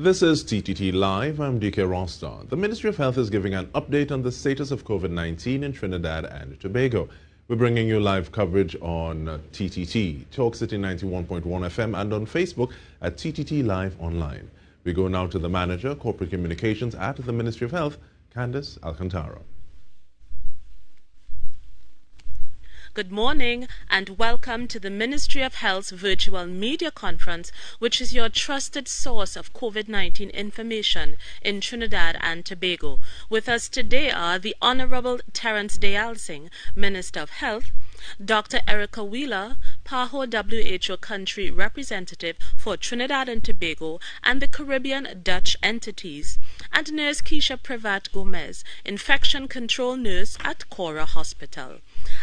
This is TTT Live. I'm DK Rostar. The Ministry of Health is giving an update on the status of COVID-19 in Trinidad and Tobago. We're bringing you live coverage on TTT, Talk City 91.1 FM, and on Facebook at TTT Live Online. We go now to the Manager, Corporate Communications at the Ministry of Health, Candice Alcantara. Good morning and welcome to the Ministry of Health's virtual media conference, which is your trusted source of COVID-19 information in Trinidad and Tobago. With us today are the Honorable Terence Deyalsingh, Minister of Health, Dr. Erica Wheeler, PAHO WHO Country Representative for Trinidad and Tobago and the Caribbean Dutch entities, and Nurse Keisha Privat Gomez, Infection Control Nurse at Cora Hospital.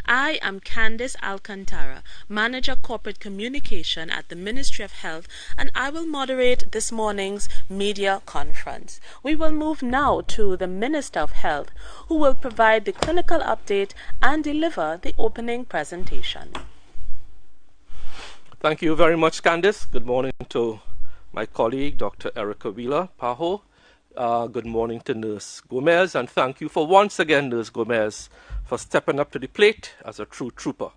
I am Candice Alcantara, Manager Corporate Communication at the Ministry of Health, and I will moderate this morning's media conference. We will move now to the Minister of Health, who will provide the clinical update and deliver the opening presentation. Thank you very much, Candice. Good morning to my colleague, Dr. Erica Wheeler, PAHO. Good morning to Nurse Gomez, and thank you for once again, Nurse Gomez, for stepping up to the plate as a true trooper.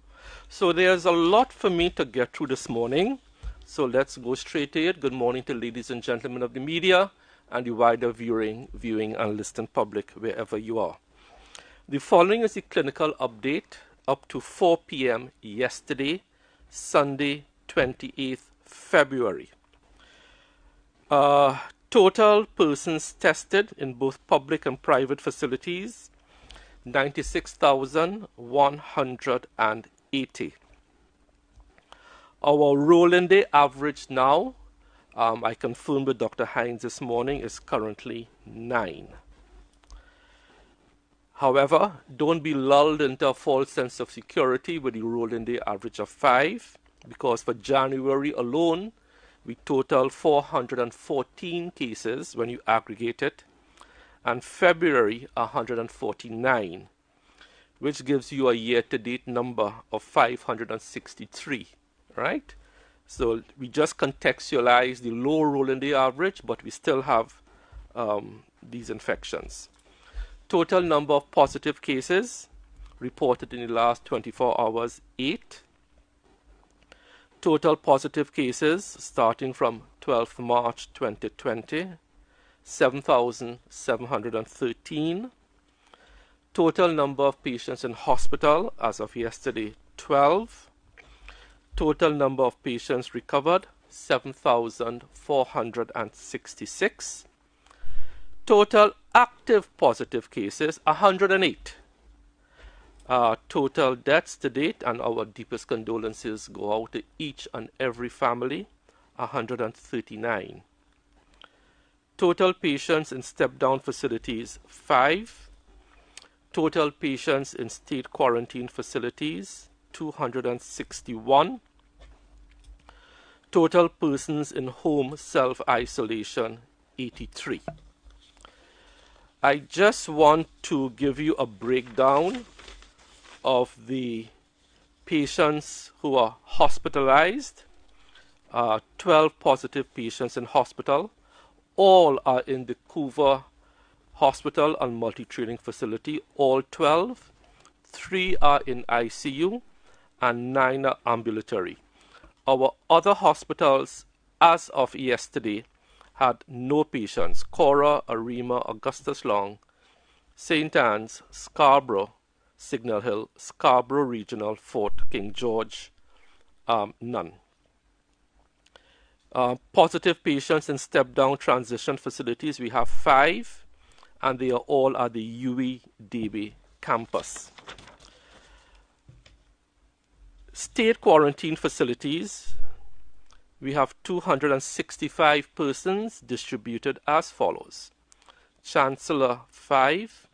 So there's a lot for me to get through this morning, so let's go straight to it. Good morning to ladies and gentlemen of the media and the wider viewing and listening public, wherever you are. The following is the clinical update up to 4 p.m. yesterday, Sunday, 28th February. Total persons tested in both public and private facilities, 96,180. Our rolling day average now, I confirmed with Dr. Hines this morning, is currently 9. However, don't be lulled into a false sense of security with the rolling day average of 5, because for January alone, we total 414 cases when you aggregate it, and February 149, which gives you a year-to-date number of 563, right? So we just contextualize the low rolling day average, but we still have these infections. Total number of positive cases reported in the last 24 hours, 8. Total positive cases starting from 12th March 2020, 7,713. Total number of patients in hospital as of yesterday, 12. Total number of patients recovered, 7,466. Total active positive cases, 108. Total deaths to date, and our deepest condolences go out to each and every family, 139. Total patients in step-down facilities, 5. Total patients in state quarantine facilities, 261. Total persons in home self-isolation, 83. I just want to give you a breakdown of the patients who are hospitalized. 12 positive patients in hospital. All are in the Couva Hospital and Multi-Training Facility, all 12. 3 are in ICU and 9 are ambulatory. Our other hospitals, as of yesterday, had no patients. Cora, Arima, Augustus Long, St. Anne's, Scarborough, Signal Hill, Scarborough Regional, Fort King George, none. Positive patients in step-down transition facilities, we have 5, and they are all at the UWI campus. State quarantine facilities, we have 265 persons distributed as follows. Chancellor, 5.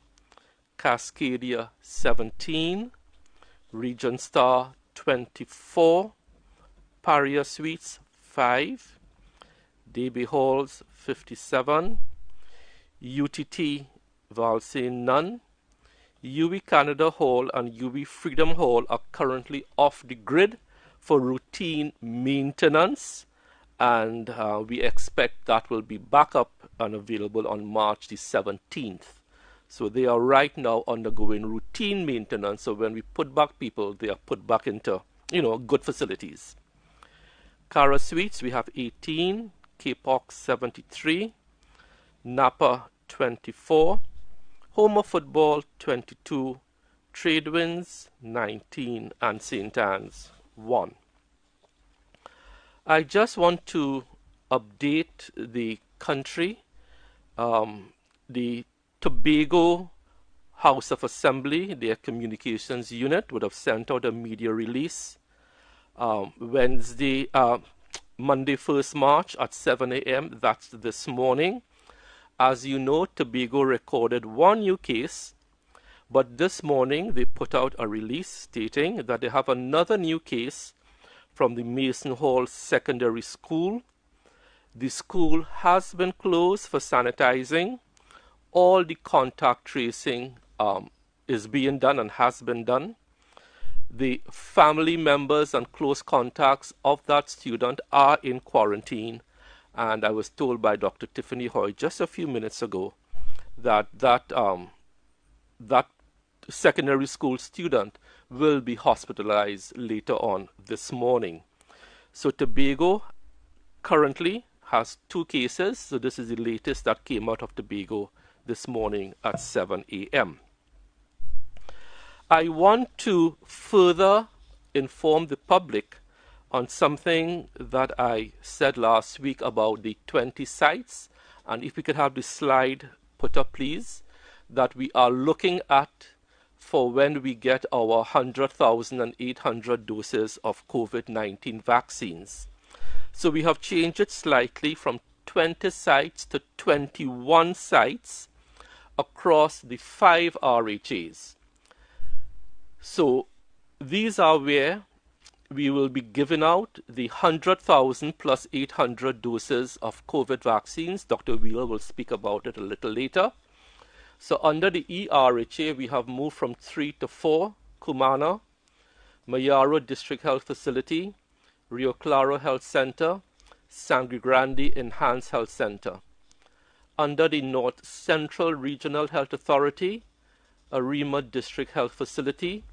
Cascadia, 17. Regent Star, 24. Paria Suites, 5. DB Halls, 57. UTT, Valsay, none. UWI Canada Hall and UWI Freedom Hall are currently off the grid for routine maintenance and we expect that will be back up and available on March the 17th. So they are right now undergoing routine maintenance. So when we put back people, they are put back into, good facilities. Cara Suites, we have 18, K-Pox 73, Napa 24, Homer Football 22, Tradewinds 19, and St. Anne's 1. I just want to update the country. The Tobago House of Assembly, their communications unit, would have sent out a media release Monday 1st March at 7 a.m. That's this morning. As you know, Tobago recorded one new case, but this morning they put out a release stating that they have another new case from the Mason Hall Secondary School. The school has been closed for sanitizing. All the contact tracing is being done and has been done. The family members and close contacts of that student are in quarantine. And I was told by Dr. Tiffany Hoy just a few minutes ago that that secondary school student will be hospitalized later on this morning. So Tobago currently has 2 cases. So this is the latest that came out of Tobago this morning at 7 a.m. I want to further inform the public on something that I said last week about the 20 sites. And if we could have the slide put up, please, that we are looking at for when we get our 100,800 doses of COVID-19 vaccines. So we have changed it slightly from 20 sites to 21 sites across the 5 RHAs. So these are where we will be giving out the 100,000 plus 800 doses of COVID vaccines. Dr. Wheeler will speak about it a little later. So under the ERHA, we have moved from 3 to 4, Kumana, Mayaro District Health Facility, Rio Claro Health Center, Sangre Grande Enhanced Health Center. Under the North Central Regional Health Authority, Arima District Health Facility,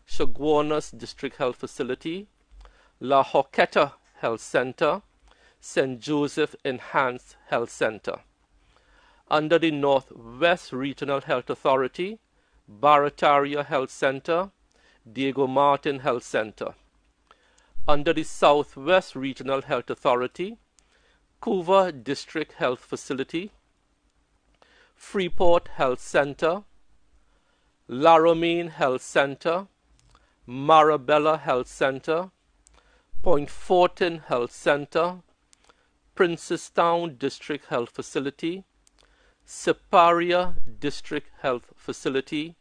Chaguanas District Health Facility, La Joqueta Health Center, St. Joseph Enhanced Health Center. Under the Northwest Regional Health Authority, Barataria Health Center, Diego Martin Health Center. Under the Southwest Regional Health Authority, Couva District Health Facility, Freeport Health Center, Laramine Health Center, Marabella Health Center, Point Fortin Health Center, Princestown District Health Facility, Siparia District Health Facility,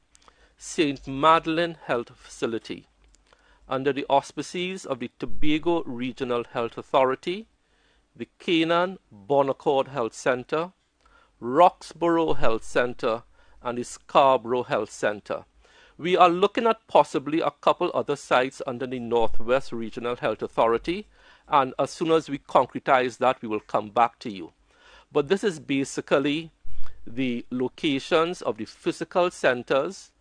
St. Madeleine Health Facility. Under the auspices of the Tobago Regional Health Authority, the Canaan Bonaccord Health Center, Roxborough Health Center, and the Scarborough Health Center. We are looking at possibly a couple other sites under the Northwest Regional Health Authority, and as soon as we concretize that, we will come back to you. But this is basically the locations of the physical centers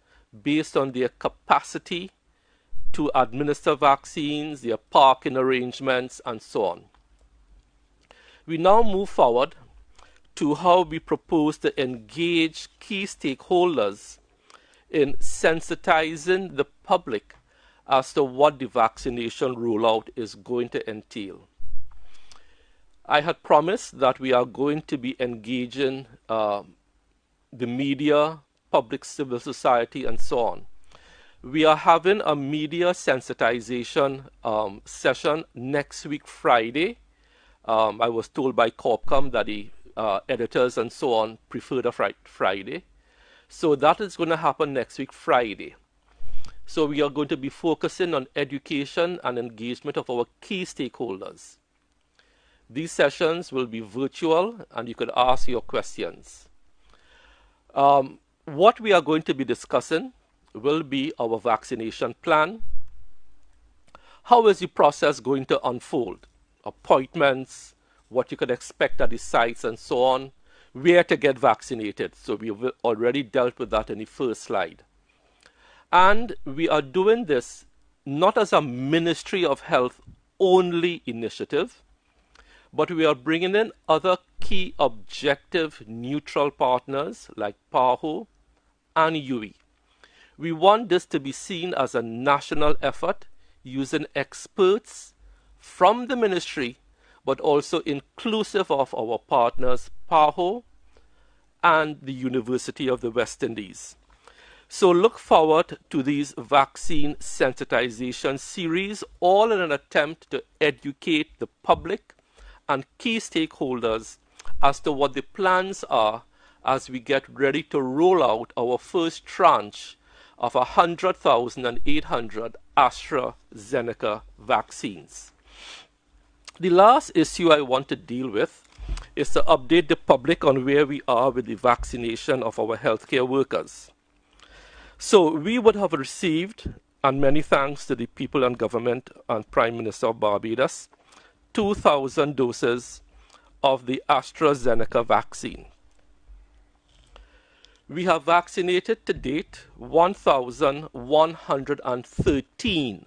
based on their capacity to administer vaccines, their parking arrangements, and so on. We now move forward to how we propose to engage key stakeholders in sensitizing the public as to what the vaccination rollout is going to entail. I had promised that we are going to be engaging the media, public civil society, and so on. We are having a media sensitization session next week, Friday. I was told by Corpcom that the editors and so on prefer the Friday. So that is going to happen next week, Friday. So we are going to be focusing on education and engagement of our key stakeholders. These sessions will be virtual and you could ask your questions. What we are going to be discussing will be our vaccination plan. How is the process going to unfold? appointments, what you could expect at the sites and so on, where to get vaccinated. So we've already dealt with that in the first slide. And we are doing this not as a Ministry of Health only initiative, but we are bringing in other key objective neutral partners like PAHO and UE. We want this to be seen as a national effort using experts from the ministry, but also inclusive of our partners PAHO and the University of the West Indies. So look forward to these vaccine sensitization series, all in an attempt to educate the public and key stakeholders as to what the plans are as we get ready to roll out our first tranche of 100,800 AstraZeneca vaccines. The last issue I want to deal with is to update the public on where we are with the vaccination of our healthcare workers. So we would have received, and many thanks to the people and government and Prime Minister of Barbados, 2,000 doses of the AstraZeneca vaccine. We have vaccinated to date 1,113.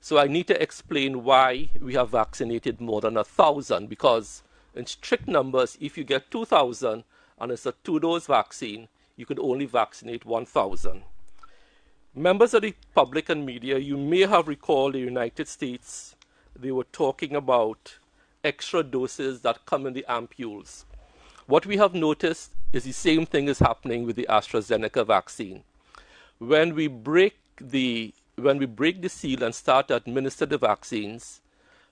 So I need to explain why we have vaccinated more than 1,000, because in strict numbers, if you get 2,000 and it's a 2-dose vaccine, you could only vaccinate 1,000. Members of the public and media, you may have recalled the United States, they were talking about extra doses that come in the ampules. What we have noticed is the same thing is happening with the AstraZeneca vaccine. When we break the seal and start to administer the vaccines,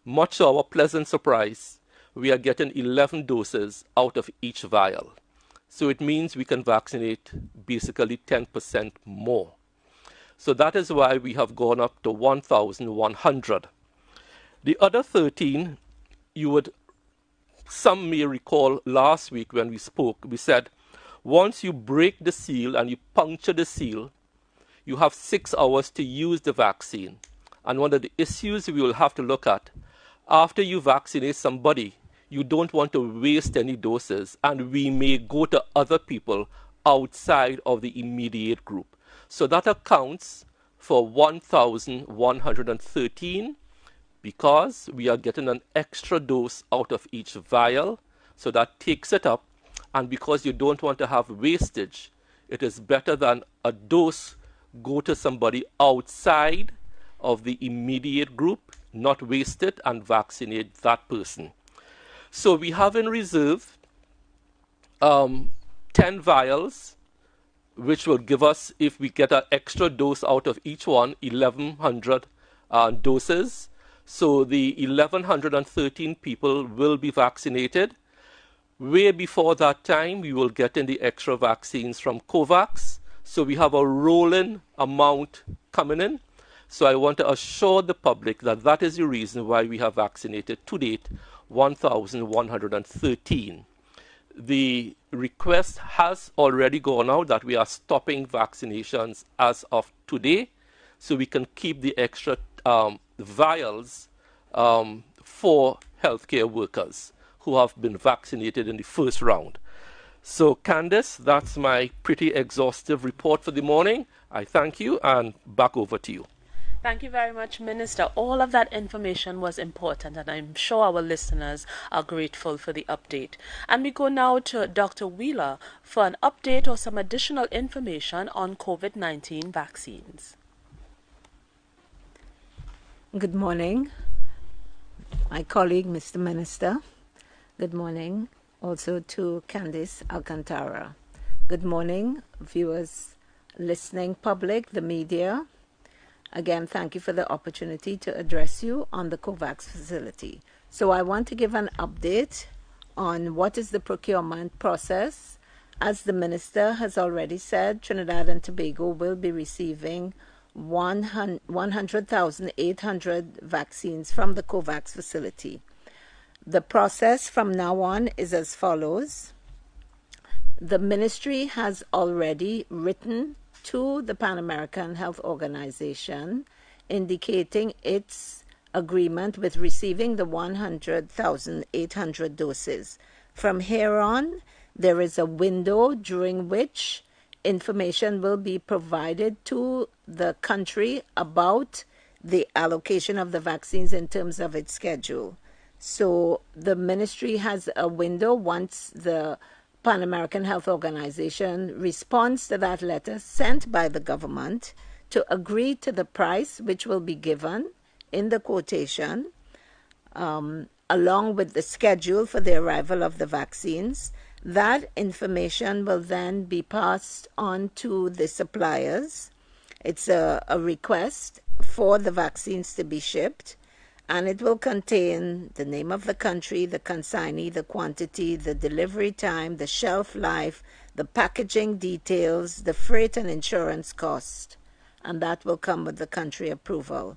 much to our pleasant surprise, we are getting 11 doses out of each vial. So it means we can vaccinate basically 10% more. So that is why we have gone up to 1,100. The other 13, some may recall last week when we spoke, we said, once you break the seal and you puncture the seal, you have 6 hours to use the vaccine. And one of the issues we will have to look at, after you vaccinate somebody, you don't want to waste any doses, and we may go to other people outside of the immediate group. So that accounts for 1,113, because we are getting an extra dose out of each vial, so that takes it up. And because you don't want to have wastage, it is better than a dose go to somebody outside of the immediate group, not waste it, and vaccinate that person. So we have in reserve 10 vials, which will give us, if we get an extra dose out of each one, 1,100 doses. So the 1,113 people will be vaccinated. Way before that time, we will get in the extra vaccines from COVAX. So we have a rolling amount coming in. So I want to assure the public that that is the reason why we have vaccinated to date 1,113. The request has already gone out that we are stopping vaccinations as of today, so we can keep the extra vials for healthcare workers who have been vaccinated in the first round. So, Candice, that's my pretty exhaustive report for the morning. I thank you, and back over to you. Thank you very much, Minister. All of that information was important, and I'm sure our listeners are grateful for the update. And we go now to Dr. Wheeler for an update or some additional information on COVID-19 vaccines. Good morning, my colleague, Mr. Minister. Good morning also to Candice Alcantara. Good morning, viewers, listening public, the media. Again, thank you for the opportunity to address you on the COVAX facility. So I want to give an update on what is the procurement process. As the Minister has already said, Trinidad and Tobago will be receiving 100,800 vaccines from the COVAX facility. The process from now on is as follows. The Ministry has already written to the Pan American Health Organization indicating its agreement with receiving the 100,800 doses. From here on, there is a window during which information will be provided to the country about the allocation of the vaccines in terms of its schedule. So the ministry has a window once the Pan American Health Organization responds to that letter sent by the government to agree to the price which will be given in the quotation, along with the schedule for the arrival of the vaccines. That information will then be passed on to the suppliers. It's a request for the vaccines to be shipped, and it will contain the name of the country, the consignee, the quantity, the delivery time, the shelf life, the packaging details, the freight and insurance cost, and that will come with the country approval.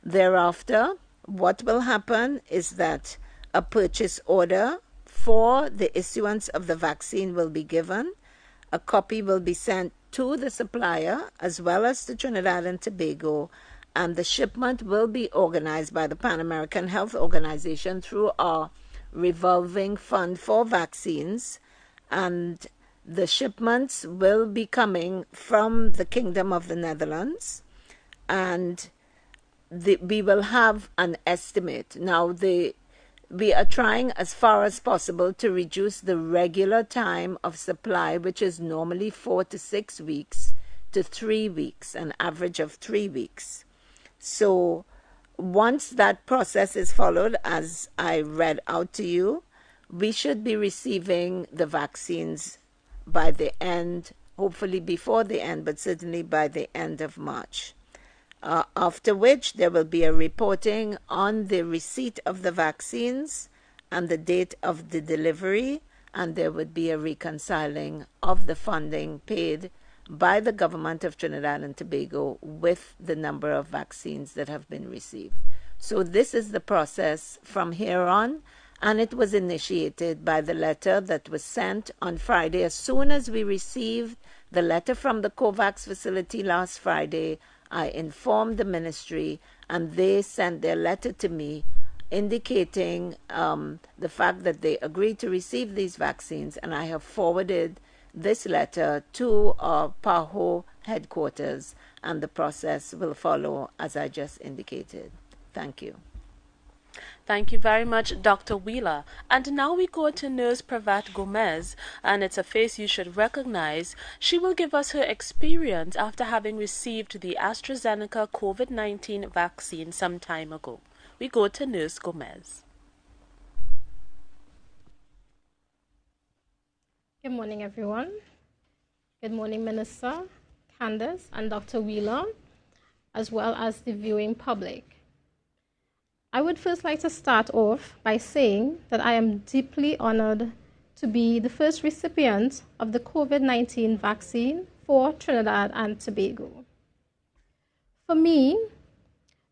Thereafter, what will happen is that a purchase order for the issuance of the vaccine will be given. A copy will be sent to the supplier as well as to Trinidad and Tobago, and the shipment will be organized by the Pan American Health Organization through our revolving fund for vaccines, and the shipments will be coming from the Kingdom of the Netherlands, and we will have an estimate. Now, we are trying as far as possible to reduce the regular time of supply, which is normally 4 to 6 weeks, to 3 weeks, an average of 3 weeks. So once that process is followed, as I read out to you, we should be receiving the vaccines by the end, hopefully before the end, but certainly by the end of March. After which there will be a reporting on the receipt of the vaccines and the date of the delivery, and there would be a reconciling of the funding paid by the government of Trinidad and Tobago with the number of vaccines that have been received. So this is the process from here on, and it was initiated by the letter that was sent on Friday. As soon as we received the letter from the COVAX facility last Friday, I informed the ministry, and they sent their letter to me indicating the fact that they agreed to receive these vaccines, and I have forwarded this letter to our PAHO headquarters, and the process will follow as I just indicated. Thank you. Thank you very much, Dr. Wheeler. And now we go to Nurse Pravat Gomez, and it's a face you should recognize. She will give us her experience after having received the AstraZeneca COVID-19 vaccine some time ago. We go to Nurse Gomez. Good morning, everyone. Good morning, Minister, Candace, and Dr. Wheeler, as well as the viewing public. I would first like to start off by saying that I am deeply honored to be the first recipient of the COVID-19 vaccine for Trinidad and Tobago. For me,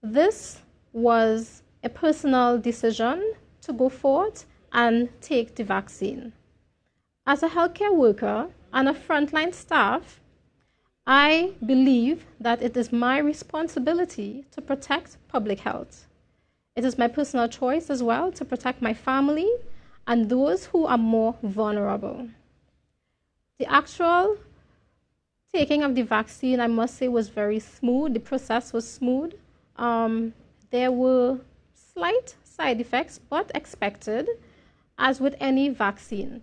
this was a personal decision to go forth and take the vaccine. As a healthcare worker and a frontline staff, I believe that it is my responsibility to protect public health. It is my personal choice as well to protect my family and those who are more vulnerable. The actual taking of the vaccine, I must say, was very smooth. The process was smooth. There were slight side effects, but expected, as with any vaccine.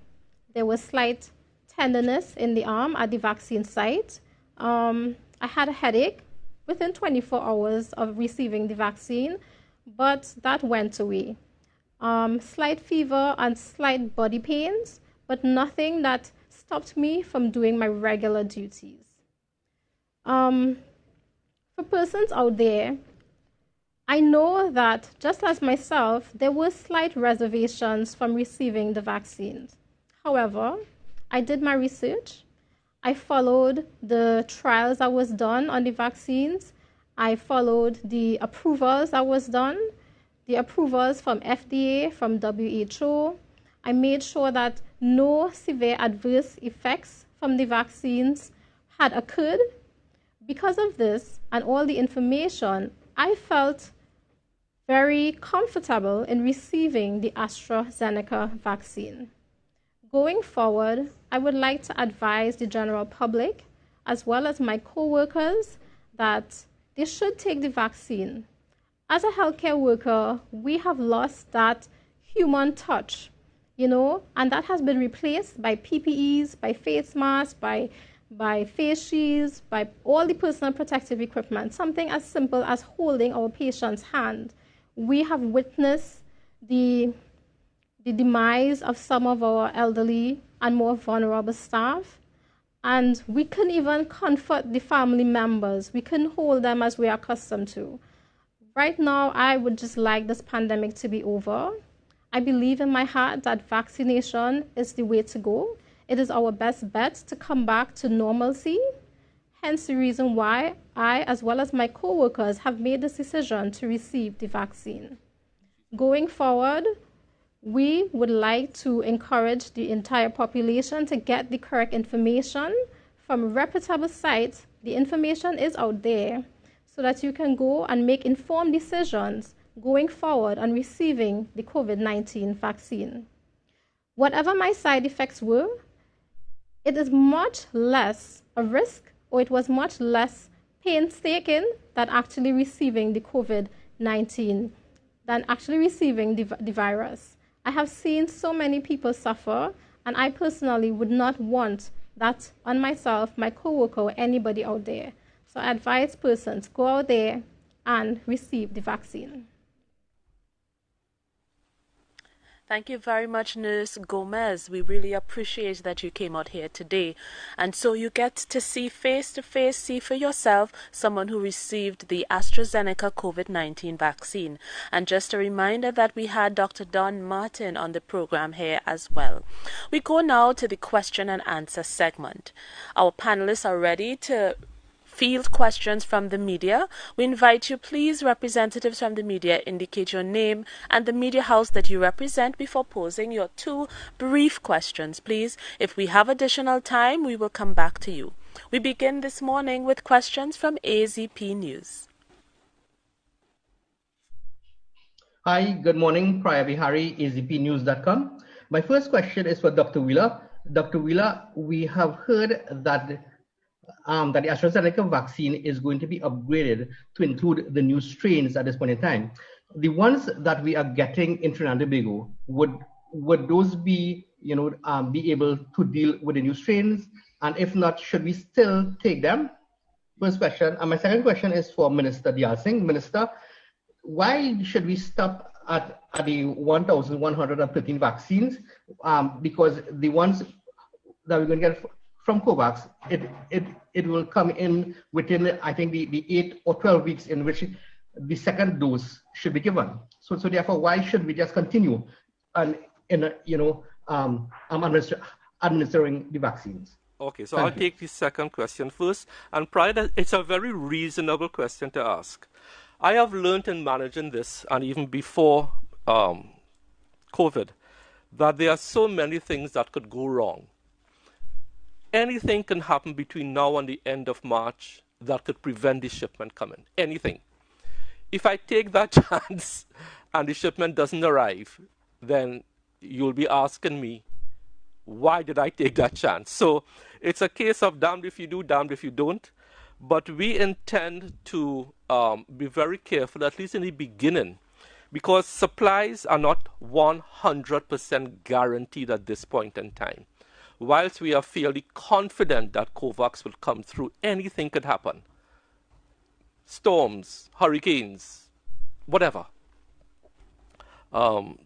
There was slight tenderness in the arm at the vaccine site. I had a headache within 24 hours of receiving the vaccine, but that went away. Slight fever and slight body pains, but nothing that stopped me from doing my regular duties. For persons out there, I know that just as myself, there were slight reservations from receiving the vaccines. However, I did my research. I followed the trials that was done on the vaccines. I followed the approvals that was done, the approvals from FDA, from WHO. I made sure that no severe adverse effects from the vaccines had occurred. Because of this and all the information, I felt very comfortable in receiving the AstraZeneca vaccine. Going forward, I would like to advise the general public, as well as my co-workers, that they should take the vaccine. As a healthcare worker, we have lost that human touch, and that has been replaced by PPEs, by face masks, by face shields, by all the personal protective equipment, something as simple as holding our patient's hand. We have witnessed the demise of some of our elderly and more vulnerable staff, and we couldn't even comfort the family members. We couldn't hold them as we are accustomed to. Right now, I would just like this pandemic to be over. I believe in my heart that vaccination is the way to go. It is our best bet to come back to normalcy. Hence the reason why I, as well as my co-workers, have made this decision to receive the vaccine. Going forward, we would like to encourage the entire population to get the correct information from reputable sites. The information is out there so that you can go and make informed decisions going forward on receiving the COVID-19 vaccine. Whatever my side effects were, it is much less a risk, or it was much less painstaking than actually receiving the COVID-19, than actually receiving the virus. I have seen so many people suffer, and I personally would not want that on myself, my coworker, or anybody out there. So I advise persons, go out there and receive the vaccine. Thank you very much, Nurse Gomez. We really appreciate that you came out here today. And so you get to see face-to-face, see for yourself someone who received the AstraZeneca COVID-19 vaccine. And just a reminder that we had Dr. Don Martin on the program here as well. We go now to the question and answer segment. Our panelists are ready to field questions from the media. We invite you, please, representatives from the media, indicate your name and the media house that you represent before posing your 2 brief questions, please. If we have additional time, we will come back to you. We begin this morning with questions from AZP News. Hi, good morning. Priya Vihari, azpnews.com. My first question is for Dr. Wheeler. Dr. Wheeler, we have heard that that the AstraZeneca vaccine is going to be upgraded to include the new strains at this point in time. The ones that we are getting in Trinidad and Tobago, would those be, be able to deal with the new strains? And if not, should we still take them? First question. And my second question is for Minister Diyal Singh. Minister, why should we stop at the 1,113 vaccines? Because the ones that we're going to get from COVAX, it will come in within, I think, the 8 or 12 weeks in which the second dose should be given. So therefore, why should we just continue administering the vaccines? Okay, so I'll take the second question first. And Pride, it's a very reasonable question to ask. I have learned in managing this, and even before COVID, that there are so many things that could go wrong. Anything can happen between now and the end of March that could prevent the shipment coming. Anything. If I take that chance and the shipment doesn't arrive, then you'll be asking me, why did I take that chance? So it's a case of damned if you do, damned if you don't. But we intend to be very careful, at least in the beginning, because supplies are not 100% guaranteed at this point in time. Whilst we are fairly confident that COVAX will come through, anything could happen. Storms, hurricanes, whatever.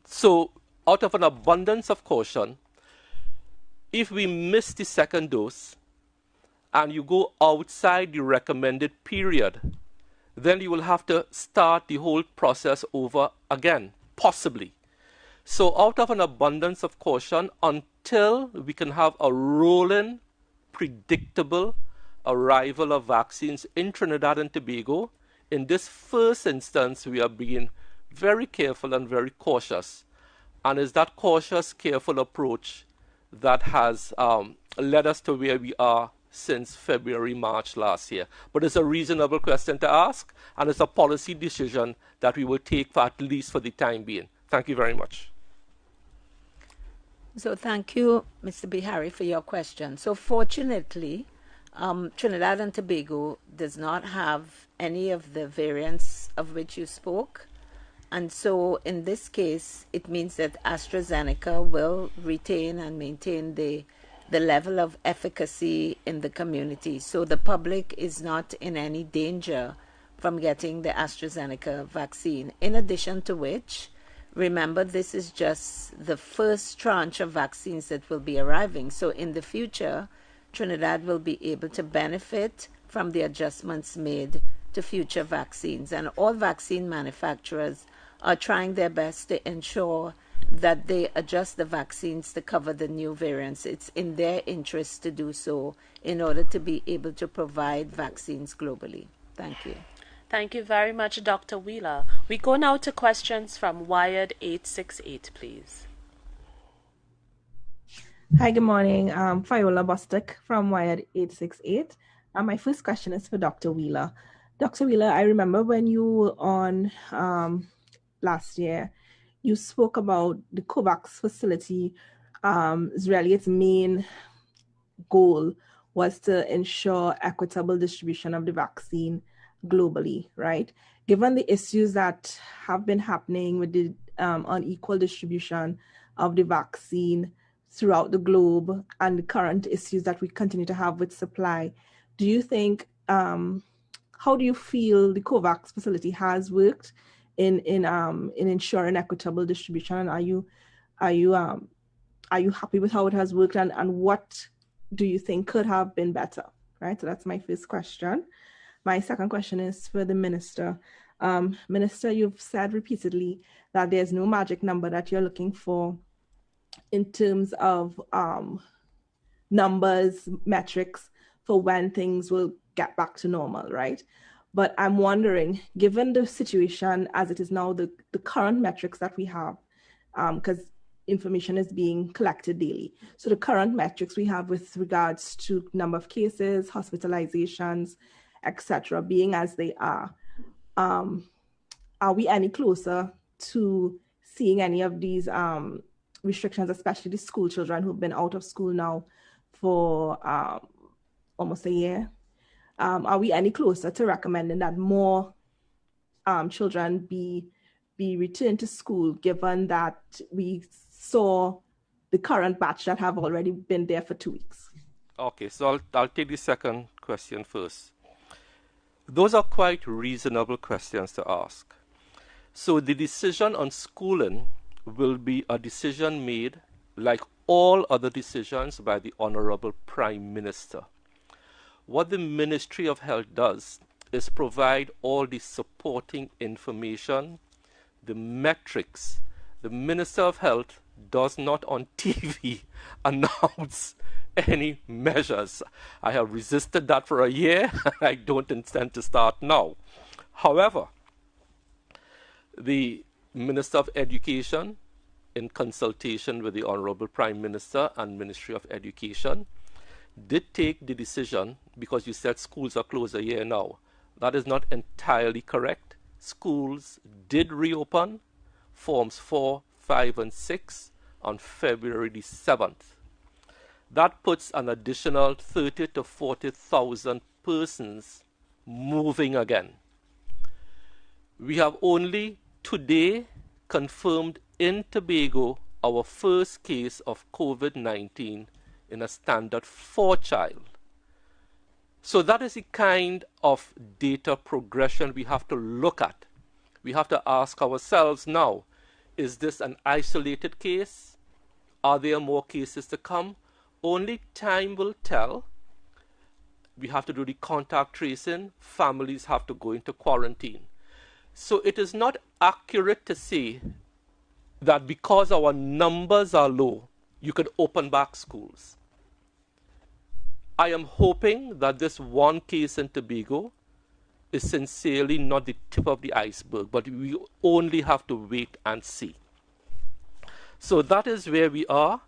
So out of an abundance of caution, if we miss the second dose and you go outside the recommended period, then you will have to start the whole process over again, possibly. So out of an abundance of caution, until we can have a rolling, predictable arrival of vaccines in Trinidad and Tobago, in this first instance, we are being very careful and very cautious. And it's that cautious, careful approach that has led us to where we are since February, March last year. But it's a reasonable question to ask, and it's a policy decision that we will take for at least for the time being. Thank you very much. So thank you, Mr. Bihari, for your question. So fortunately, Trinidad and Tobago does not have any of the variants of which you spoke. And so in this case, it means that AstraZeneca will retain and maintain the level of efficacy in the community. So the public is not in any danger from getting the AstraZeneca vaccine. In addition to which, remember, this is just the first tranche of vaccines that will be arriving. So in the future, Trinidad will be able to benefit from the adjustments made to future vaccines. And all vaccine manufacturers are trying their best to ensure that they adjust the vaccines to cover the new variants. It's in their interest to do so in order to be able to provide vaccines globally. Thank you. Thank you very much, Dr. Wheeler. We go now to questions from Wired 868, please. Hi, good morning. Fiola Bostic from Wired 868. My first question is for Dr. Wheeler. Dr. Wheeler, I remember when you were on last year, you spoke about the COVAX facility. Really, its main goal was to ensure equitable distribution of the vaccine globally, right? Given the issues that have been happening with the unequal distribution of the vaccine throughout the globe and the current issues that we continue to have with supply, do you think, how do you feel the COVAX facility has worked in ensuring equitable distribution? And are you happy with how it has worked, and what do you think could have been better? Right. So that's my first question. My second question is for the minister. Minister, you've said repeatedly that there's no magic number that you're looking for in terms of numbers, metrics for when things will get back to normal, right? But I'm wondering, given the situation as it is now, the current metrics that we have, because information is being collected daily. So the current metrics we have with regards to number of cases, hospitalizations, etc., being as they are we any closer to seeing any of these restrictions, especially the school children who've been out of school now for almost a year? Are we any closer to recommending that more children be returned to school, given that we saw the current batch that have already been there for 2 weeks? Okay, so I'll take the second question first. Those are quite reasonable questions to ask. So the decision on schooling will be a decision made, like all other decisions, by the Honorable Prime Minister. What the Ministry of Health does is provide all the supporting information, the metrics. The Minister of Health does not on TV announce any measures. I have resisted that for a year, and I don't intend to start now. However, the Minister of Education, in consultation with the Honorable Prime Minister and Ministry of Education, did take the decision, because you said schools are closed a year now. That is not entirely correct. Schools did reopen, Forms 4, 5, and 6, on February the 7th. That puts an additional 30 to 40,000 persons moving again. We have only today confirmed in Tobago our first case of COVID-19 in a standard 4 child. So that is the kind of data progression we have to look at. We have to ask ourselves now, is this an isolated case? Are there more cases to come? Only time will tell. We have to do the contact tracing. Families have to go into quarantine. So it is not accurate to say that because our numbers are low, you could open back schools. I am hoping that this one case in Tobago is sincerely not the tip of the iceberg, but we only have to wait and see. So that is where we are,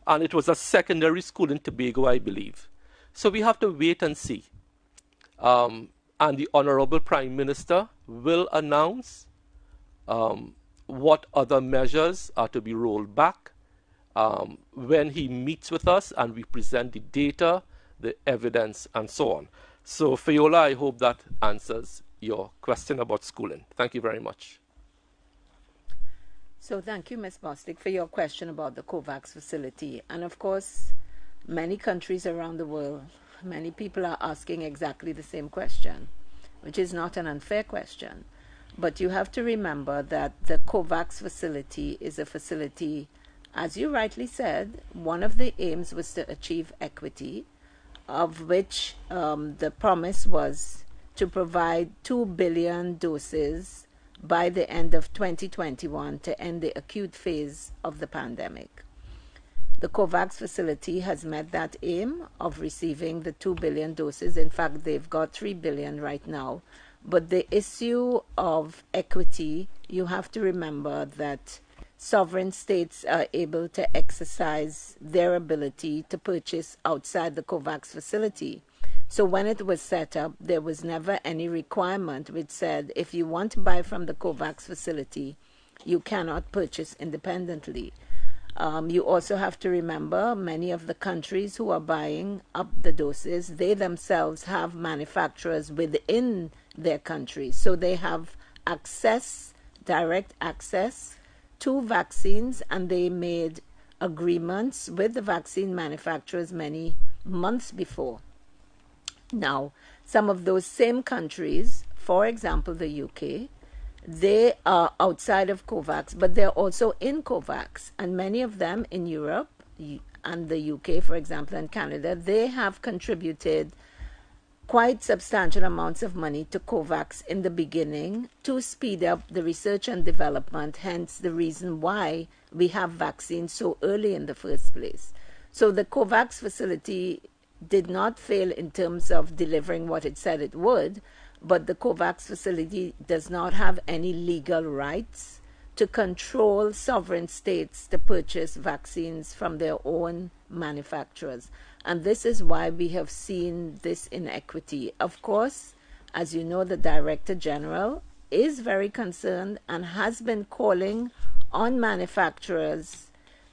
and it was a secondary school in Tobago, I believe. So we have to wait and see. And the Honorable Prime Minister will announce what other measures are to be rolled back when he meets with us and we present the data, the evidence, and so on. So, Fiola, I hope that answers your question about schooling. Thank you very much. So thank you, Ms. Bostic, for your question about the COVAX facility. And of course, many countries around the world, many people are asking exactly the same question, which is not an unfair question. But you have to remember that the COVAX facility is a facility, as you rightly said, one of the aims was to achieve equity, of which the promise was to provide 2 billion doses by the end of 2021 to end the acute phase of the pandemic. The COVAX facility has met that aim of receiving the 2 billion doses. In fact, they've got 3 billion right now. But the issue of equity, you have to remember that sovereign states are able to exercise their ability to purchase outside the COVAX facility. So when it was set up, there was never any requirement which said if you want to buy from the COVAX facility, you cannot purchase independently. You also have to remember many of the countries who are buying up the doses, they themselves have manufacturers within their countries. So they have access, direct access to vaccines, and they made agreements with the vaccine manufacturers many months before. Now, some of those same countries, for example, the UK, they are outside of COVAX, but they're also in COVAX. And many of them in Europe and the UK, for example, and Canada, they have contributed quite substantial amounts of money to COVAX in the beginning to speed up the research and development, hence the reason why we have vaccines so early in the first place. So the COVAX facility did not fail in terms of delivering what it said it would, but the COVAX facility does not have any legal rights to control sovereign states to purchase vaccines from their own manufacturers. And this is why we have seen this inequity. Of course, as you know, the Director General is very concerned and has been calling on manufacturers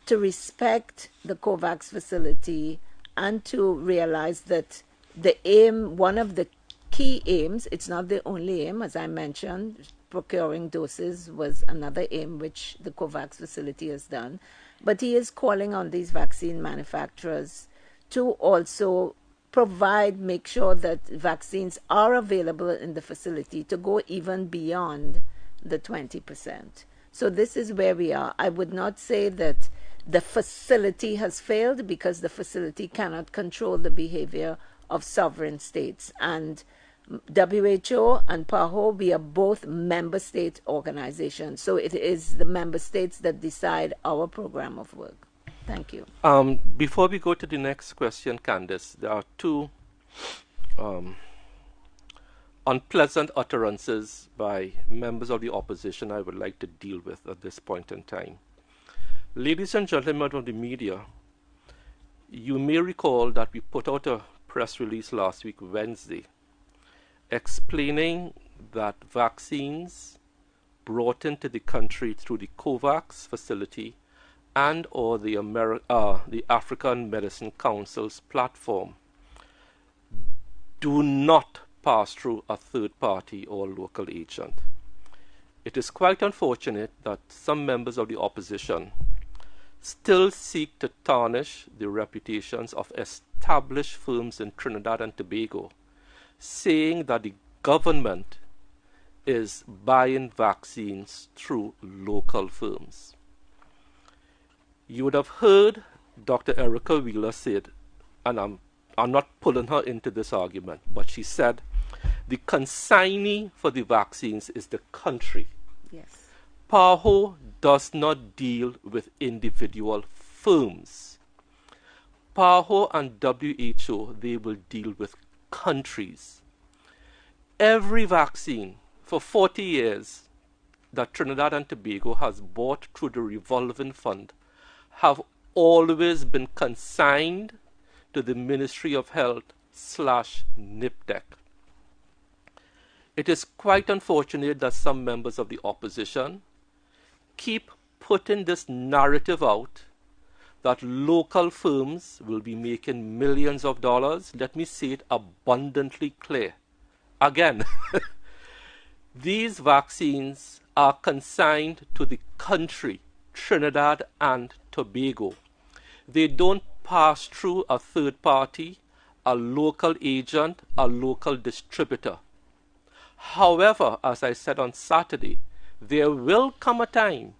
to respect the COVAX facility and to realize that the aim, one of the key aims, it's not the only aim, as I mentioned, procuring doses was another aim which the COVAX facility has done, but he is calling on these vaccine manufacturers to also provide, make sure that vaccines are available in the facility to go even beyond the 20%. So this is where we are. I would not say that the facility has failed because the facility cannot control the behavior of sovereign states. And WHO and PAHO, we are both member state organizations. So it is the member states that decide our program of work. Thank you. Before we go to the next question, Candice, there are two unpleasant utterances by members of the opposition I would like to deal with at this point in time. Ladies and gentlemen of the media, you may recall that we put out a press release last week, Wednesday, explaining that vaccines brought into the country through the COVAX facility and or the African Medicine Council's platform do not pass through a third party or local agent. It is quite unfortunate that some members of the opposition still seek to tarnish the reputations of established firms in Trinidad and Tobago, saying that the government is buying vaccines through local firms. You would have heard Dr. Erica Wheeler said, and I'm not pulling her into this argument, but she said the consignee for the vaccines is the country. Yes. PAHO does not deal with individual firms. PAHO and WHO, they will deal with countries. Every vaccine for 40 years that Trinidad and Tobago has bought through the revolving fund have always been consigned to to the Ministry of Health/NIPTEC. It is quite unfortunate that some members of the opposition keep putting this narrative out that local firms will be making millions of dollars. Let me say it abundantly clear. Again, these vaccines are consigned to the country, Trinidad and Tobago. They don't pass through a third party, a local agent, a local distributor. However, as I said on Saturday, there will come a time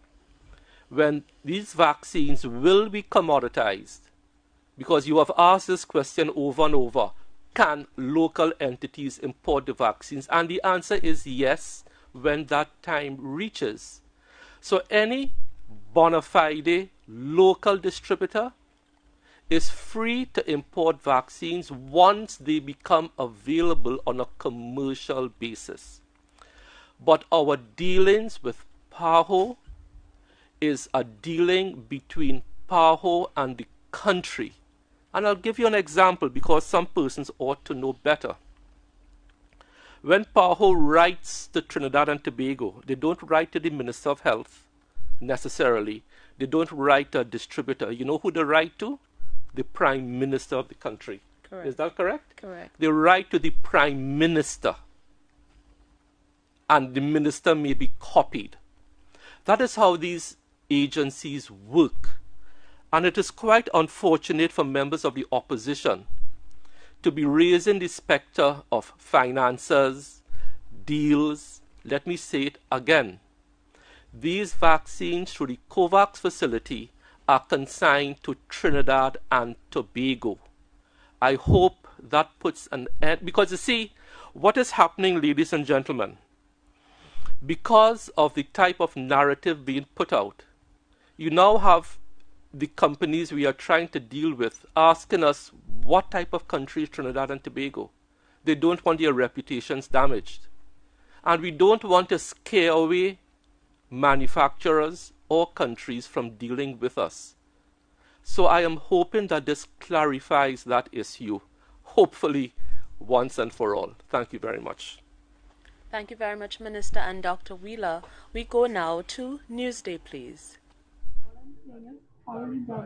when these vaccines will be commoditized, because you have asked this question over and over. Can local entities import the vaccines? And the answer is yes, when that time reaches. So any bona fide local distributor is free to import vaccines once they become available on a commercial basis. But our dealings with PAHO is a dealing between PAHO and the country. And I'll give you an example because some persons ought to know better. When PAHO writes to Trinidad and Tobago, they don't write to the Minister of Health necessarily. They don't write to a distributor. You know who they write to? The Prime Minister of the country. Correct. Is that correct? Correct. They write to the Prime Minister, and the minister may be copied. That is how these agencies work. And it is quite unfortunate for members of the opposition to be raising the specter of finances, deals. Let me say it again. These vaccines through the COVAX facility are consigned to Trinidad and Tobago. I hope that puts an end, because you see, what is happening, ladies and gentlemen, because of the type of narrative being put out, you now have the companies we are trying to deal with asking us what type of country is Trinidad and Tobago. They don't want their reputations damaged. And we don't want to scare away manufacturers or countries from dealing with us. So I am hoping that this clarifies that issue, hopefully once and for all. Thank you very much. Thank you very much, Minister and Dr. Wheeler. We go now to Newsday, please.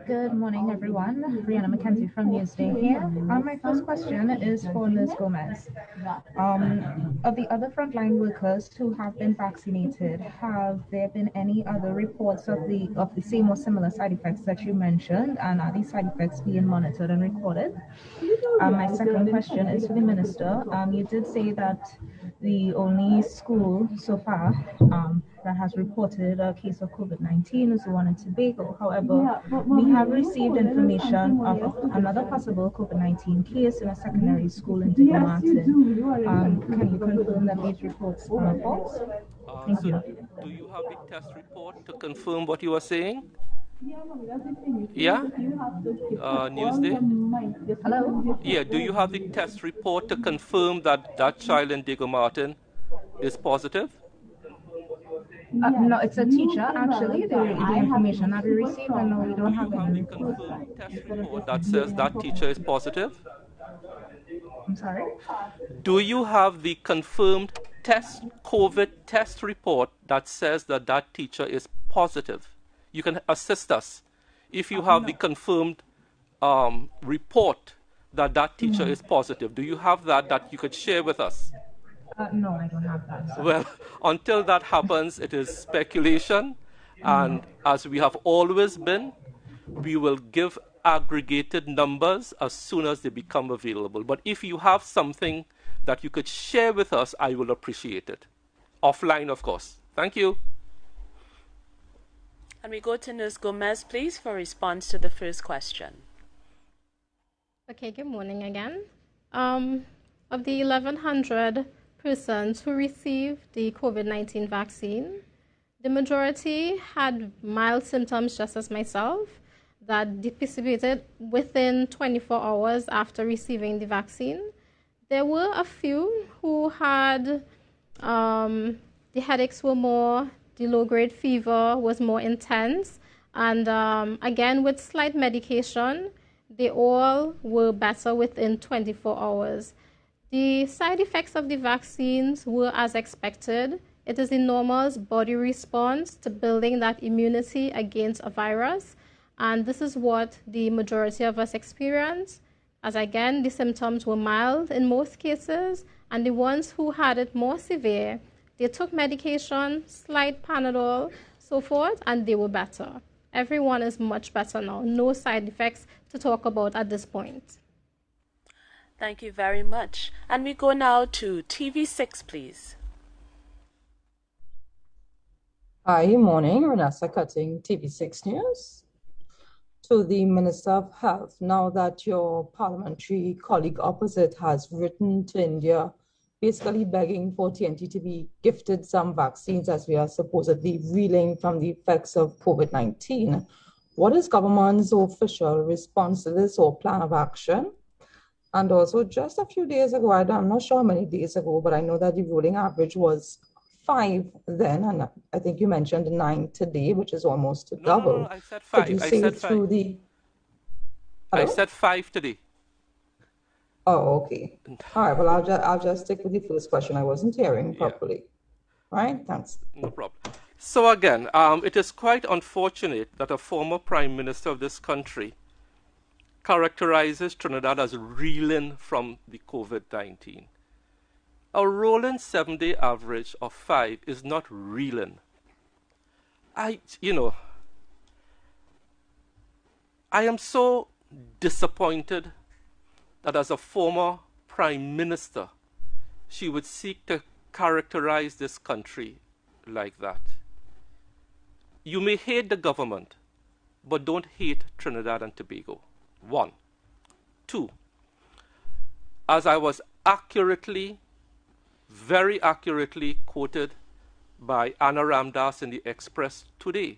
Good morning, everyone. Brianna McKenzie from Newsday here. My first question is for Ms. Gomez. Of the other frontline workers who have been vaccinated, have there been any other reports of the same or similar side effects that you mentioned, and are these side effects being monitored and recorded? My second question is for the minister. You did say that the only school so far that has reported a case of COVID-19 is the one in Tobago. However, we have received information of another possible COVID-19 case in a secondary school in Diego Martin. Can you confirm that these reports are false? Thank you. Do you have the test report to confirm what you are saying? Yeah? Newsday? Hello? Yeah, do you have the test report to confirm that that child in Diego Martin is positive? No, it's a teacher, actually. The information that we received, and no, we don't have any report. Confirmed test report that says that teacher is positive? I'm sorry? Do you have the confirmed COVID test report that says that that teacher is positive? You can assist us if you have the confirmed report that that teacher is positive. Do you have that you could share with us? No, I don't have that. Sorry. Well, until that happens, it is speculation. And as we have always been, we will give aggregated numbers as soon as they become available. But if you have something that you could share with us, I will appreciate it. Offline, of course. Thank you. And we go to Ms. Gomez, please, for response to the first question. Okay, good morning again. Of the 1,100 persons who received the COVID-19 vaccine, the majority had mild symptoms, just as myself, that dissipated within 24 hours after receiving the vaccine. There were a few who had, the headaches were more, the low-grade fever was more intense, and again, with slight medication, they all were better within 24 hours. The side effects of the vaccines were as expected. It is the normal body response to building that immunity against a virus. And this is what the majority of us experience. As again, the symptoms were mild in most cases, and the ones who had it more severe, they took medication, slight Panadol, so forth, and they were better. Everyone is much better now. No side effects to talk about at this point. Thank you very much. And we go now to TV6, please. Hi, morning. Renessa Cutting, TV6 News. To the Minister of Health, now that your parliamentary colleague opposite has written to India, basically begging for TNT to be gifted some vaccines as we are supposedly reeling from the effects of COVID-19, what is government's official response to this or plan of action? And also, just a few days ago, I'm not sure how many days ago, but I know that the ruling average was 5 then, and I think you mentioned 9 today, which is almost double. No, I said 5. Could you say through the... I said 5 today. Oh, okay. All right. Well, I'll just stick with the first question. I wasn't hearing properly. All right. Thanks. No problem. So again, it is quite unfortunate that a former Prime Minister of this country characterizes Trinidad as reeling from the COVID-19. A rolling 7-day average of 5 is not reeling. I am so disappointed that as a former Prime Minister, she would seek to characterize this country like that. You may hate the government, but don't hate Trinidad and Tobago. 1. 2. As I was very accurately quoted by Anna Ramdas in the Express today,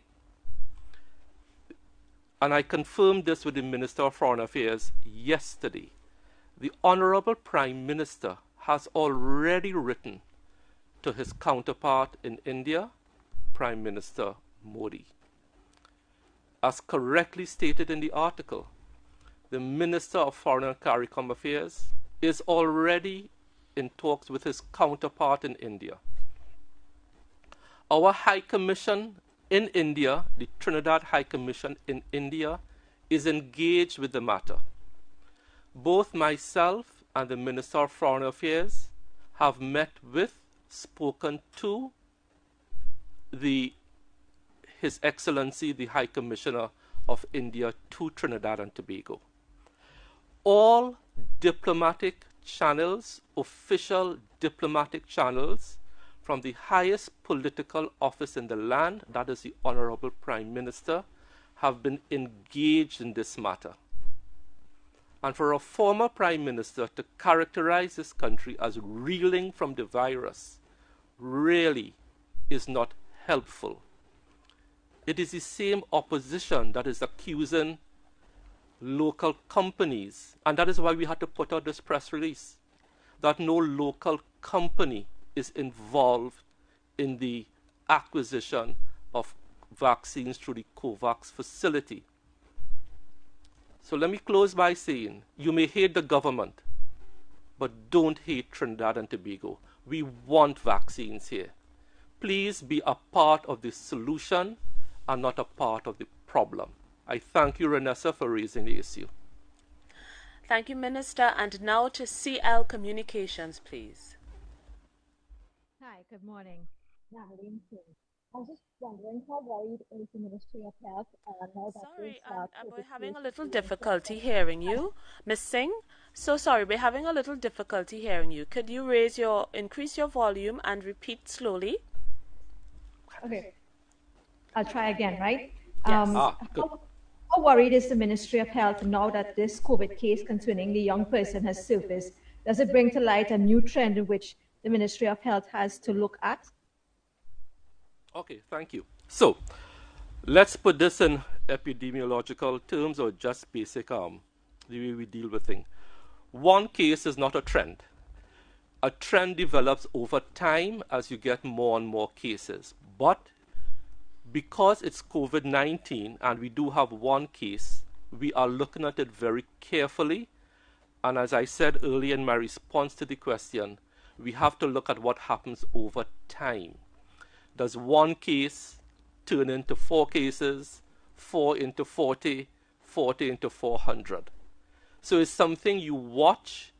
and I confirmed this with the Minister of Foreign Affairs yesterday, the Honorable Prime Minister has already written to his counterpart in India, Prime Minister Modi. As correctly stated in the article, the Minister of Foreign and CARICOM Affairs is already in talks with his counterpart in India. Our High Commission in India, the Trinidad High Commission in India, is engaged with the matter. Both myself and the Minister of Foreign Affairs have met with, spoken to His Excellency, the High Commissioner of India to Trinidad and Tobago. All diplomatic channels, official diplomatic channels, from the highest political office in the land, that is the Honorable Prime Minister, have been engaged in this matter. And for a former Prime Minister to characterize this country as reeling from the virus really is not helpful. It is the same opposition that is accusing local companies, and that is why we had to put out this press release, that no local company is involved in the acquisition of vaccines through the COVAX facility. So let me close by saying, you may hate the government, but don't hate Trinidad and Tobago. We want vaccines here. Please be a part of the solution and not a part of the problem. I thank you, Renessa, for raising the issue. Thank you, Minister. And now to CL Communications, please. Hi, good morning. Natalie King. I was just wondering how worried is the Ministry of Health now that Sorry, we're having a little difficulty hearing you. Ms. Singh, so sorry, we're having a little difficulty hearing you. Could you increase your volume and repeat slowly? Okay. I'll try again, right? Yes. Good. How worried is the Ministry of Health now that this COVID case concerning the young person has surfaced? Does it bring to light a new trend in which the Ministry of Health has to look at? Okay, thank you. So, let's put this in epidemiological terms or just basic the way we deal with things. One case is not a trend. A trend develops over time as you get more and more cases. But because it's COVID-19 and we do have one case, We are looking at it very carefully. And as I said earlier in my response to the question, we have to look at what happens over time. Does one case turn into 4 cases, 4 into 40, 40 into 400? So it's something you watch,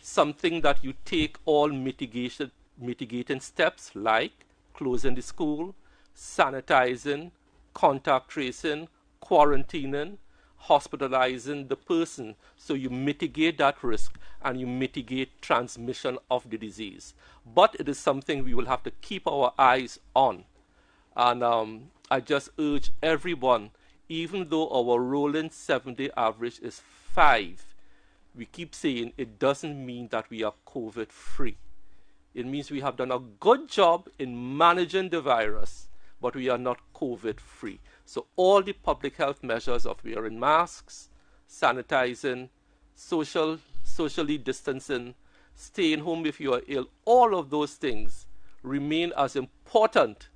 something that you take all mitigating steps like closing the school, sanitizing, contact tracing, quarantining, hospitalizing the person, so you mitigate that risk and you mitigate transmission of the disease. But it is something we will have to keep our eyes on. And I just urge everyone, even though our rolling 7-day average is 5, we keep saying it doesn't mean that we are COVID-free. It means we have done a good job in managing the virus, but we are not COVID-free. So all the public health measures of wearing masks, sanitizing, socially distancing, staying home if you are ill, all of those things remain as important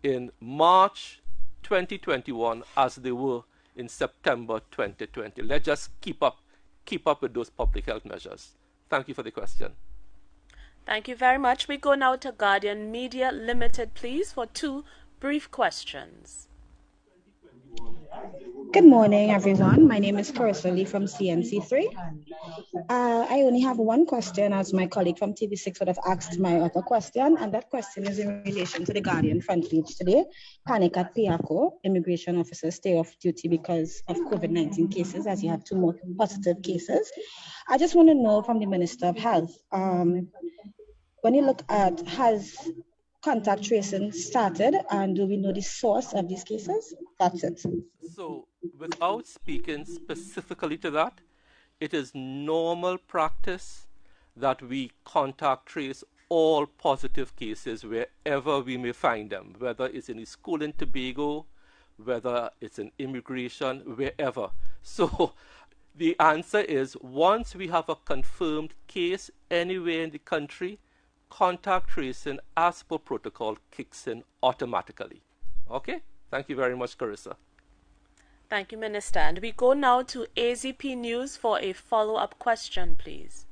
in March 2021 as they were in September 2020. Let's just keep up with those public health measures. Thank you for the question. Thank you very much. We go now to Guardian Media Limited, please, for 2 brief questions. Good morning, everyone. My name is Carissa Lee from CNC3. I only have one question, as my colleague from TV6 would have asked my other question, and that question is in relation to the Guardian front page today. Panic at Piaco, immigration officers stay off duty because of COVID-19 cases, as you have 2 more positive cases. I just want to know from the Minister of Health, when you look at, has contact tracing started, and do we know the source of these cases? That's it. So, without speaking specifically to that, it is normal practice that we contact trace all positive cases wherever we may find them, whether it's in a school in Tobago, whether it's in immigration, wherever. So, the answer is, once we have a confirmed case anywhere in the country, contact tracing as per protocol kicks in automatically. Okay? Thank you very much, Carissa. Thank you, Minister. And we go now to AZP News for a follow-up question, please.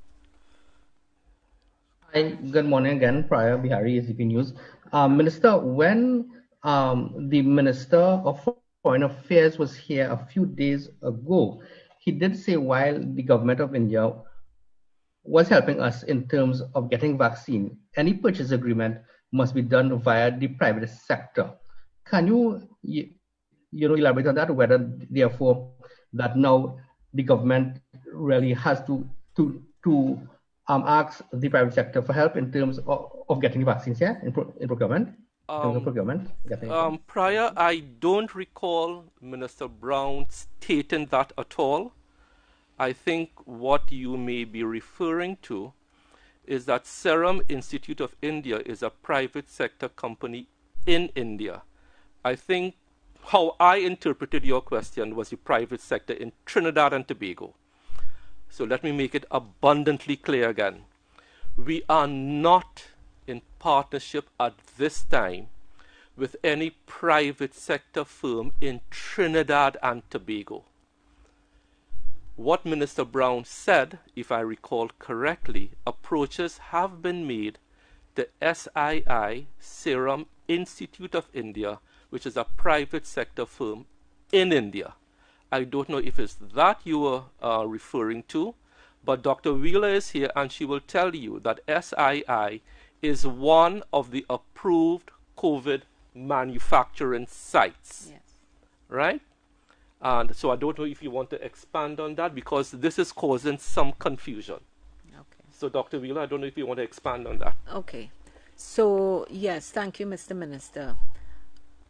Hi, good morning again, Priya Bihari, AZP News. Minister, when the Minister of Foreign Affairs was here a few days ago, he did say while the government of India was helping us in terms of getting vaccine, any purchase agreement must be done via the private sector. Can you elaborate on that, whether therefore that now the government really has to ask the private sector for help in terms of getting vaccines here in procurement? Prior, I don't recall Minister Brown stating that at all. I think what you may be referring to is that Serum Institute of India is a private sector company in India. I think how I interpreted your question was the private sector in Trinidad and Tobago. So let me make it abundantly clear again. We are not in partnership at this time with any private sector firm in Trinidad and Tobago. What Minister Brown said, if I recall correctly, approaches have been made to SII, Serum Institute of India, which is a private sector firm in India. I don't know if it's that you were referring to, but Dr. Wheeler is here and she will tell you that SII is one of the approved COVID manufacturing sites. Yes. Right? And so I don't know if you want to expand on that, because this is causing some confusion. Okay. So Dr. Wheeler, I don't know if you want to expand on that. Okay. So, yes, thank you, Mr. Minister.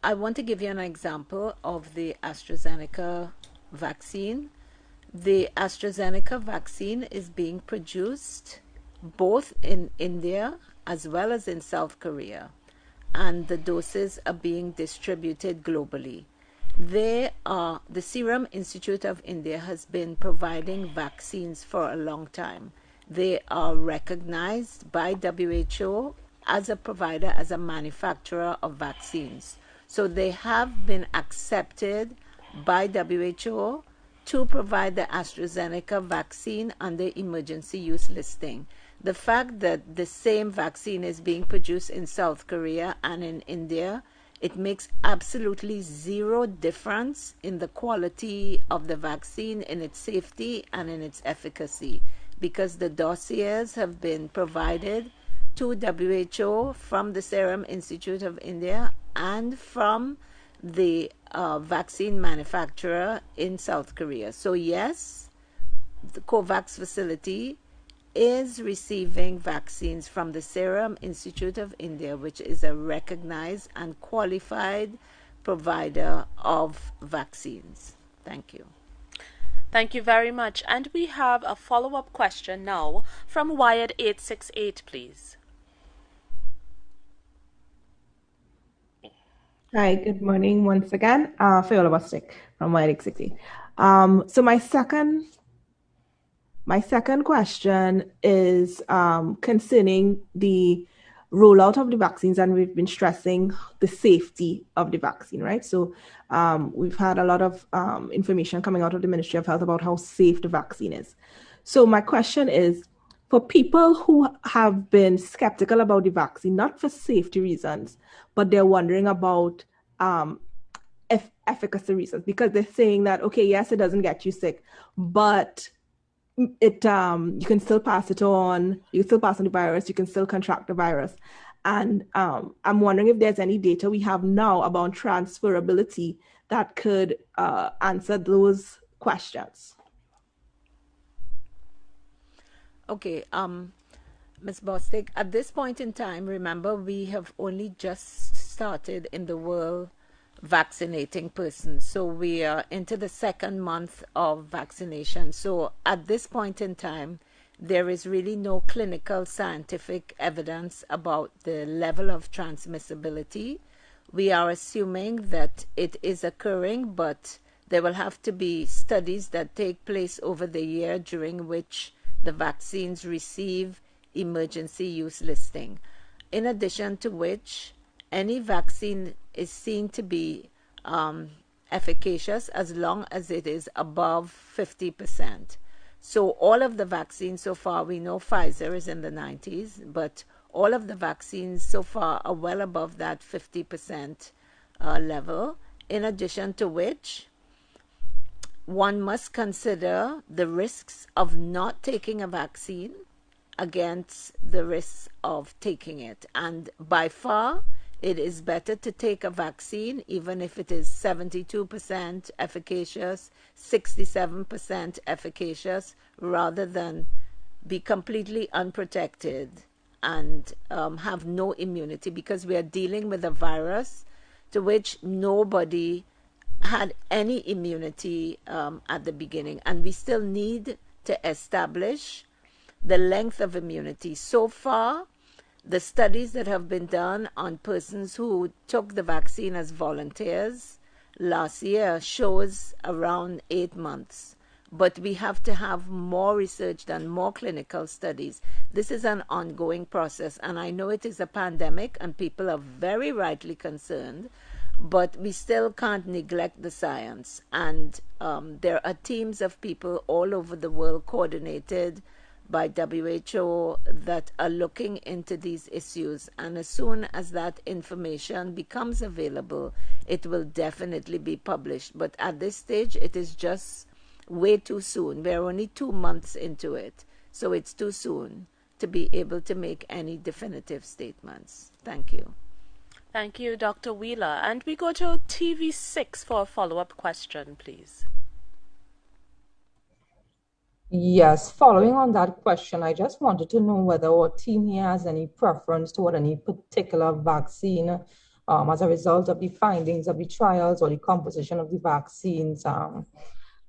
I want to give you an example of the AstraZeneca vaccine. The AstraZeneca vaccine is being produced both in India as well as in South Korea, and the doses are being distributed globally. The Serum Institute of India has been providing vaccines for a long time. They are recognized by WHO as a provider, as a manufacturer of vaccines. So they have been accepted by WHO to provide the AstraZeneca vaccine under emergency use listing. The fact that the same vaccine is being produced in South Korea and in India, it makes absolutely zero difference in the quality of the vaccine, in its safety, and in its efficacy, because the dossiers have been provided to WHO from the Serum Institute of India and from the vaccine manufacturer in South Korea. So yes, the COVAX facility is receiving vaccines from the Serum Institute of India, which is a recognized and qualified provider of vaccines. Thank you. Thank you very much. And we have a follow-up question now from Wired 868, please. Hi, good morning once again. Fiola Bostic from Wired 868. So my second question is concerning the rollout of the vaccines, and we've been stressing the safety of the vaccine, right? So we've had a lot of information coming out of the Ministry of Health about how safe the vaccine is. So my question is, for people who have been skeptical about the vaccine, not for safety reasons, but they're wondering about efficacy reasons, because they're saying that, okay, yes, it doesn't get you sick, but it you can still pass it on, you can still pass on the virus, you can still contract the virus. And I'm wondering if there's any data we have now about transferability that could answer those questions. Okay, Ms. Bostic, at this point in time, remember, we have only just started in the world vaccinating persons. So we are into the second month of vaccination. So at this point in time, there is really no clinical scientific evidence about the level of transmissibility. We are assuming that it is occurring, but there will have to be studies that take place over the year during which the vaccines receive emergency use listing. In addition to which, any vaccine is seen to be efficacious as long as it is above 50%. So all of the vaccines so far, we know Pfizer is in the 90s, but all of the vaccines so far are well above that 50% level. In addition to which, one must consider the risks of not taking a vaccine against the risks of taking it. And by far, it is better to take a vaccine, even if it is 72% efficacious, 67% efficacious, rather than be completely unprotected and have no immunity, because we are dealing with a virus to which nobody had any immunity at the beginning. And we still need to establish the length of immunity. So far, the studies that have been done on persons who took the vaccine as volunteers last year shows around 8 months. But we have to have more research done, more clinical studies. This is an ongoing process, and I know it is a pandemic and people are very rightly concerned, but we still can't neglect the science. And there are teams of people all over the world coordinated by WHO that are looking into these issues, and as soon as that information becomes available, it will definitely be published. But at this stage, it is just way too soon. We're only 2 months into it, so it's too soon to be able to make any definitive statements. Thank you. Thank you, Dr. Wheeler. And we go to TV6 for a follow-up question, please. Yes, following on that question, I just wanted to know whether our team here has any preference toward any particular vaccine as a result of the findings of the trials or the composition of the vaccines.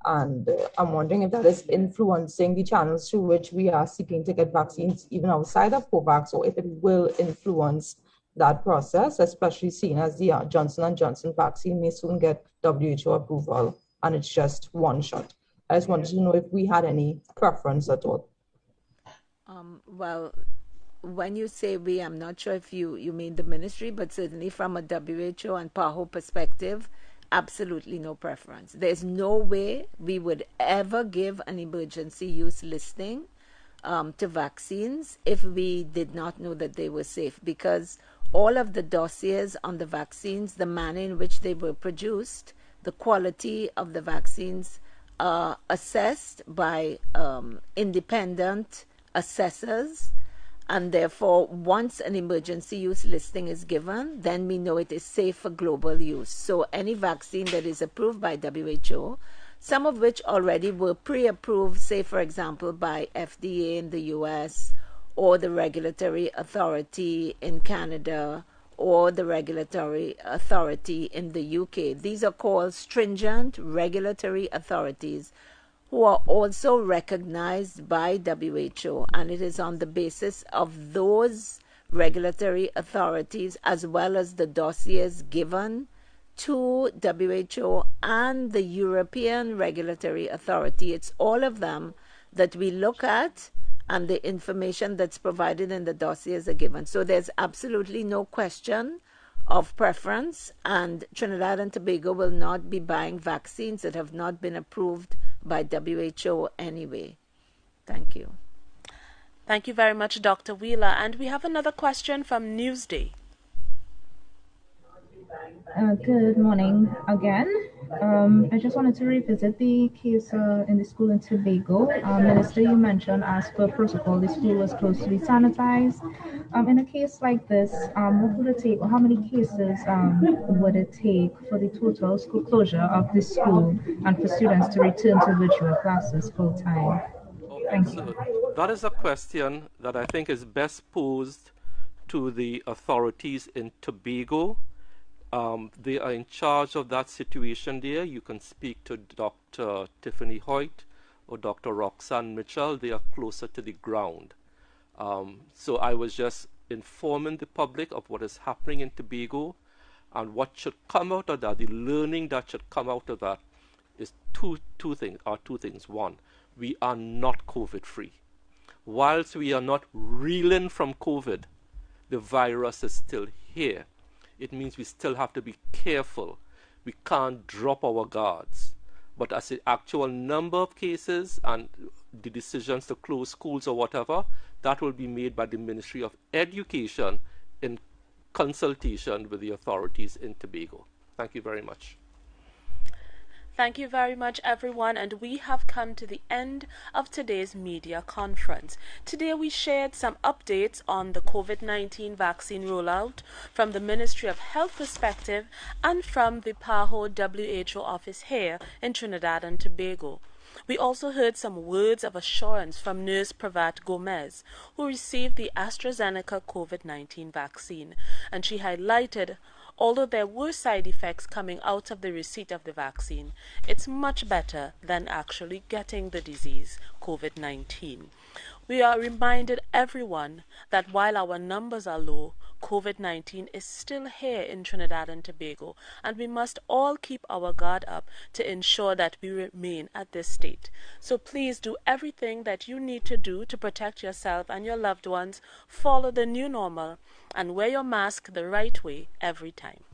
And I'm wondering if that is influencing the channels through which we are seeking to get vaccines even outside of COVAX, or if it will influence that process, especially seeing as the Johnson & Johnson vaccine may soon get WHO approval and it's just one shot. I just wanted to know if we had any preference at all. Well, when you say we, I'm not sure if you mean the ministry, but certainly from a WHO and PAHO perspective, absolutely no preference. There's no way we would ever give an emergency use listing to vaccines if we did not know that they were safe, because all of the dossiers on the vaccines, the manner in which they were produced, the quality of the vaccines are assessed by independent assessors, and therefore once an emergency use listing is given, then we know it is safe for global use. So any vaccine that is approved by WHO, some of which already were pre-approved, say for example by FDA in the US, or the regulatory authority in Canada, or the regulatory authority in the UK. These are called stringent regulatory authorities who are also recognized by WHO, and it is on the basis of those regulatory authorities as well as the dossiers given to WHO and the European Regulatory Authority. It's all of them that we look at, and the information that's provided in the dossiers are given. So there's absolutely no question of preference, and Trinidad and Tobago will not be buying vaccines that have not been approved by WHO anyway. Thank you. Thank you very much, Dr. Wheeler. And we have another question from Newsday. Good morning again. I just wanted to revisit the case in the school in Tobago. Minister, you mentioned as per protocol, the school was supposed to be sanitized. In a case like this, what would it take, or how many cases would it take for the total school closure of the school and for students to return to virtual classes full time? Thank you. So that is a question that I think is best posed to the authorities in Tobago. They are in charge of that situation there. You can speak to Dr. Tiffany Hoyt or Dr. Roxanne Mitchell. They are closer to the ground. So I was just informing the public of what is happening in Tobago, and what should come out of that. The learning that should come out of that is two things. One, we are not COVID-free. Whilst we are not reeling from COVID, the virus is still here. It means we still have to be careful. We can't drop our guards. But as the actual number of cases and the decisions to close schools or whatever, that will be made by the Ministry of Education in consultation with the authorities in Tobago. Thank you very much. Thank you very much, everyone, and we have come to the end of today's media conference. Today we shared some updates on the COVID-19 vaccine rollout from the Ministry of Health perspective and from the PAHO WHO office here in Trinidad and Tobago. We also heard some words of assurance from Nurse Pravat Gomez, who received the AstraZeneca COVID-19 vaccine, and she highlighted, although there were side effects coming out of the receipt of the vaccine, it's much better than actually getting the disease, COVID-19. We are reminded everyone that while our numbers are low, COVID-19 is still here in Trinidad and Tobago, and we must all keep our guard up to ensure that we remain at this state. So please do everything that you need to do to protect yourself and your loved ones, follow the new normal, and wear your mask the right way every time.